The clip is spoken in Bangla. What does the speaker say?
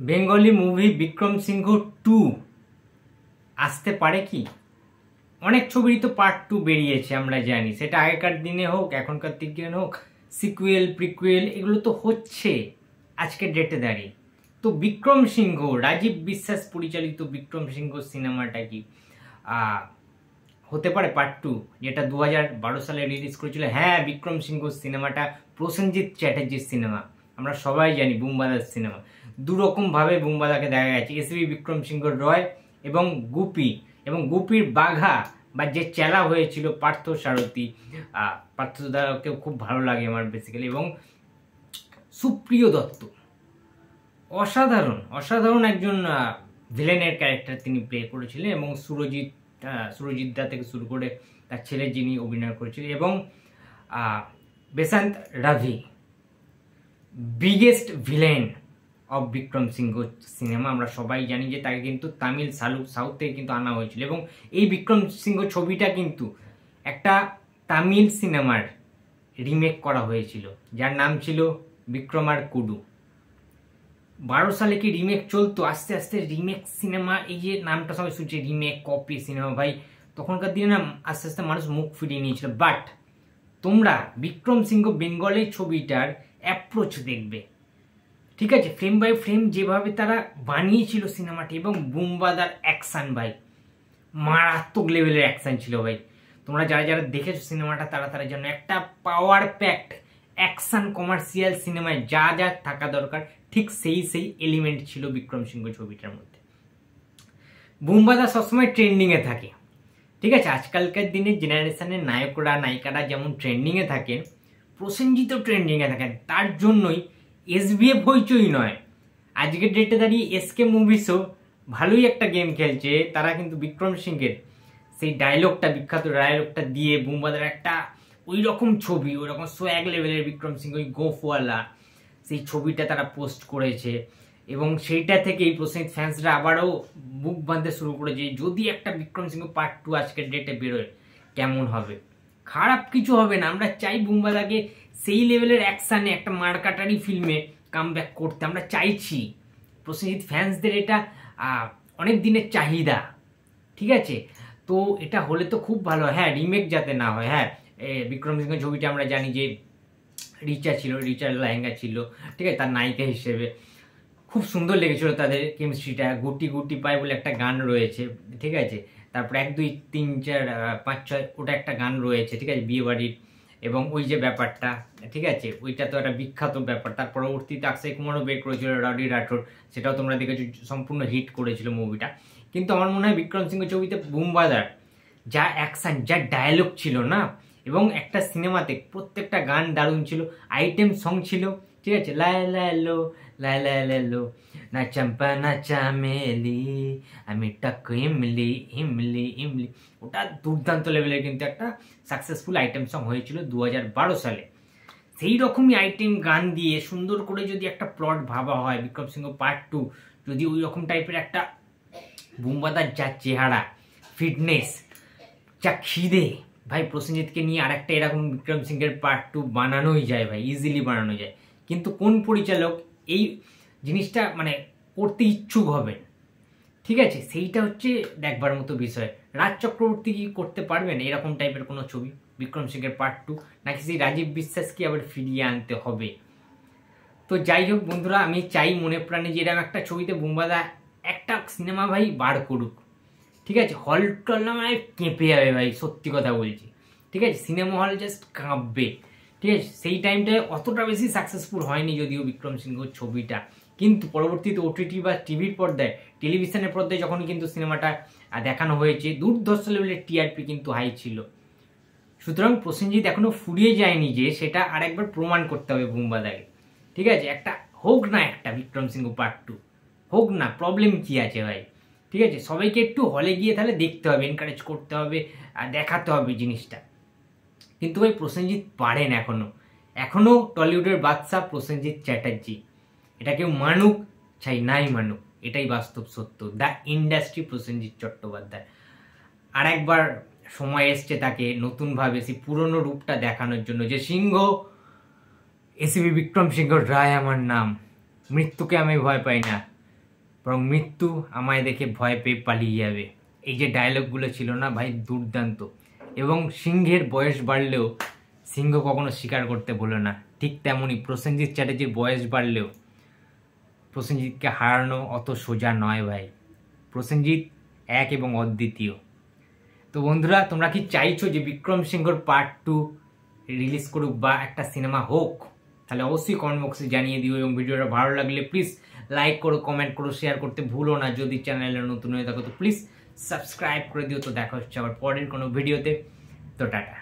বেঙ্গলি মুভি বিক্রম সিংহ 2 আসতে পারে কি? অনেক ছবিরই তো পার্ট 2 বেরিয়েছে, আমরা জানি। সেটা আগেকার দিনে হোক, এখনকার দিনে হোক, সিকুয়েল প্রিকুয়েল এগুলো তো হচ্ছে আজকের ডেটে দাঁড়িয়ে। তো বিক্রম সিংহ, রাজীব বিশ্বাস পরিচালিত বিক্রম সিংহ সিনেমাটা কি হতে পারে পার্ট 2, যেটা 2012 সালে রিলিজ করেছিল? হ্যাঁ, বিক্রম সিংহ সিনেমাটা প্রসেনজিৎ চ্যাটার্জির সিনেমা। আমরা সবাই জানি বুমবাদার সিনেমা। দুরকমভাবে বুমবাদাকে দেখা গেছে, এসবি বিক্রম সিংহ রয় এবং গুপি, এবং গুপির বাঘা বা যে চেলা হয়েছিল পার্থ সারথী। পার্থদাকেও খুব ভালো লাগে আমার বেসিক্যালি। এবং সুপ্রিয় দত্ত অসাধারণ অসাধারণ একজন ভিলেনের ক্যারেক্টার তিনি প্লে করেছিলেন। এবং সুরজিৎ দা থেকে শুরু করে তার ছেলে যিনি অভিনয় করেছিলেন, এবং Besant Ravi, biggest villain of Vikram Singh cinema. আমরা সবাই জানি যে তাকে কিন্তু তামিল সাউথ থেকে কিন্তু আনা হয়েছিল। এবং এই বিক্রম সিংহ ছবিটা কিন্তু একটা তামিল সিনেমার রিমেক করা হয়েছিল, যার নাম ছিল বিক্রমার কুডু। 12 সালে কি রিমেক চলতো, আস্তে আস্তে রিমেক সিনেমা, এই যে নামটা সবাই শুনছে, রিমেক কপি সিনেমা, ভাই তখনকার দিনে না আস্তে আস্তে মানুষ মুখ ফিরিয়ে নিয়েছিল। বাট তোমরা বিক্রম সিংহ বেঙ্গলের ছবিটার অ্যাপ্রোচ দেখবে, ঠিক আছে? ফ্রেম বাই ফ্রেম যেভাবে তারা বানিয়েছিল সিনেমাটি, এবং বুমবাদার অ্যাকশন, ভাই মারাত্মক লেভেলের অ্যাকশন ছিল ভাই। তোমরা যারা যারা দেখেছো সিনেমাটা, তারা যেন একটা পাওয়ার প্যাকড অ্যাকশন কমার্শিয়াল সিনেমায় যা যা থাকা দরকার, ঠিক সেই এলিমেন্ট ছিল বিক্রম সিংহ ছবিটার মধ্যে। বুমবাদা সবসময় ট্রেন্ডিংয়ে থাকে, ঠিক আছে? আজকালকার দিনে জেনারেশনের নায়করা নায়িকারা যেমন ট্রেন্ডিংয়ে থাকেন, প্রসেনজিৎও ট্রেন্ডিংয়ে থাকেন। তার জন্যই এসবিএফ হইচই নয়, আজকের ডেটে দাঁড়িয়ে এসকে মুভিসও ভালোই একটা গেম খেলছে। তারা কিন্তু বিক্রম সিংহের সেই ডায়লগটা, বিখ্যাত ডায়লগটা দিয়ে বুমবাদার একটা ওই রকম ছবি, ওই রকম সোয়াগ লেভেলের বিক্রম সিংহ, ওই গোফওয়ালা, সেই ছবিটা তারা পোস্ট করেছে। এবং সেইটা থেকেই প্রসেনজিৎ ফ্যান্সরা আবারও বুক বাঁধতে শুরু করেছে, যদি একটা বিক্রম সিংহ পার্ট 2 আজকের ডেটে বেরোয় কেমন হবে। খারাপ কিছু হবে না, আমরা চাই বুমবাদাকে সেই লেভেলের অ্যাকশানে একটা মারকাটারি ফিল্মে কামব্যাক করতে আমরা চাইছি। প্রসেনজিৎ ফ্যান্সদের এটা অনেক দিনের চাহিদা, ঠিক আছে? তো এটা হলে তো খুব ভালো হয়। হ্যাঁ, রিমেক যাতে না হয়। হ্যাঁ, বিক্রম সিংহ ছবিটা আমরা জানি যে রিচার লেহেঙ্গা ছিল, ঠিক আছে, তার নায়িকা হিসেবে খুব সুন্দর লেগেছিল তাদের কেমিস্ট্রিটা। গুটি গুটি পায় বলে একটা গান রয়েছে, ঠিক আছে? তারপর 1 2 3 4 5 6 ওটা একটা গান রয়েছে, ঠিক আছে, বিয়ে বাড়ির। এবং ওই যে ব্যাপারটা, ঠিক আছে, ওইটা তো একটা বিখ্যাত ব্যাপার। তার পরবর্তীতে অক্ষয় কুমারও বের করেছিল রডি রাঠোর, সেটাও তোমরা দেখেছো, সম্পূর্ণ হিট করেছিল মুভিটা। কিন্তু আমার মনে হয় বিক্রম সিংহ ছবিতে বুমবাদার যা অ্যাকশন, যা ডায়লগ ছিল না, এবং একটা সিনেমাতে প্রত্যেকটা গান দারুণ ছিল, আইটেম সং ছিল, ঠিক আছে? লো লো না চম্পা না চামেলি, আমি টাক ইমলি ইমলি ইমলি, ওটা দুর্দান্ত লেভেলের কিন্তু একটা সাকসেসফুল আইটেম সং হয়েছিল 2012 সালে। সেই রকমই আইটেম গান দিয়ে সুন্দর করে যদি একটা প্লট ভাবা হয়, বিক্রম সিংহ পার্ট 2, যদি ওই রকম টাইপের একটা বুমবাদার যা চেহারা, ফিটনেস, যা খিদে, ভাই প্রসেনজিৎকে নিয়ে আরেকটা এরকম বিক্রম সিংহের পার্ট 2 বানানোই যায় ভাই, ইজিলি বানানো যায়। কিন্তু কোন পরিচালক এই জিনিসটা মানে করতে ইচ্ছুক হবেন, ঠিক আছে, সেইটা হচ্ছে দেখবার মতো বিষয়। রাজ চক্রবর্তী কি করতে পারবেন এরকম টাইপের কোনো ছবি বিক্রম সিংহের পার্ট 2, নাকি সেই রাজীব বিশ্বাসকে আবার ফিরিয়ে আনতে হবে? তো যাই হোক বন্ধুরা, আমি চাই মনে প্রাণে যে এরকম একটা ছবিতে বুমবাদা একটা সিনেমা ভাই বার করুক, ঠিক আছে? হল টল মানে কেঁপে যাবে ভাই, সত্যি কথা বলছি, ঠিক আছে? সিনেমা হল জাস্ট কাঁপবে, ঠিক আছে? সেই টাইমটায় অতটা বেশি সাকসেসফুল হয়নি যদিও বিক্রম সিংহ ছবিটা, কিন্তু পরবর্তীতে ওটিটি বা টিভির পর্দায়, টেলিভিশনের পর্দায় যখন কিন্তু সিনেমাটা দেখানো হয়েছে, দুর্ধর্ষ লেভেলের টিআরপি কিন্তু হাই ছিল। সুতরাং প্রসেনজিৎ এখনো ফুরিয়ে যায়নি, যে সেটা আরেকবার প্রমাণ করতে হবে বুমবাদাকে, ঠিক আছে? একটা হোক না, একটা বিক্রম সিংহ পার্ট 2 হোক না, প্রবলেম কি আছে ভাই, ঠিক আছে? সবাইকে একটু হলে গিয়ে তাহলে দেখতে হবে, এনকারেজ করতে হবে, দেখাতে হবে জিনিসটা। কিন্তু ভাই প্রসেনজিৎ পারেন এখনো টলিউডের বাদশা প্রসেনজিৎ চ্যাটার্জি। এটা কেউ মানুক চাই নাই মানুক, এটাই বাস্তব সত্য। The industry Prosenjit Chattopadhyay. আর একবার সময় এসছে তাকে নতুনভাবে সেই পুরনো রূপটা দেখানোর জন্য, যে সিংহ, এসিবি বিক্রম সিংহ রায় আমার নাম, মৃত্যুকে আমি ভয় পাই না, বরং মৃত্যু আমায় দেখে ভয় পেয়ে পালিয়ে যাবে। এই যে ডায়লগগুলো ছিল না ভাই, দুর্দান্ত। এবং সিংহের বয়স বাড়লেও সিংহ কখনো স্বীকার করতে বলে না। ঠিক তেমনই প্রসেনজিৎ চ্যাটার্জির বয়স বাড়লেও প্রসেনজিৎকে হারানো অত সোজা নয় ভাই। প্রসেনজিৎ এক এবং অদ্বিতীয়। তো বন্ধুরা, তোমরা কি চাইছো যে বিক্রম সিংহর পার্ট 2 রিলিজ করুক বা একটা সিনেমা হোক? তাহলে অবশ্যই কমেন্ট বক্সে জানিয়ে দিও, এবং ভিডিওটা ভালো লাগলে প্লিজ লাইক করো, কমেন্ট করো, শেয়ার করতে ভুলো না। যদি চ্যানেলে নতুন হয়ে থাকো তো প্লিজ সাবস্ক্রাইব করে দিও। তো দেখা হচ্ছে আবার পরের কোনো ভিডিওতে। তো টাটা।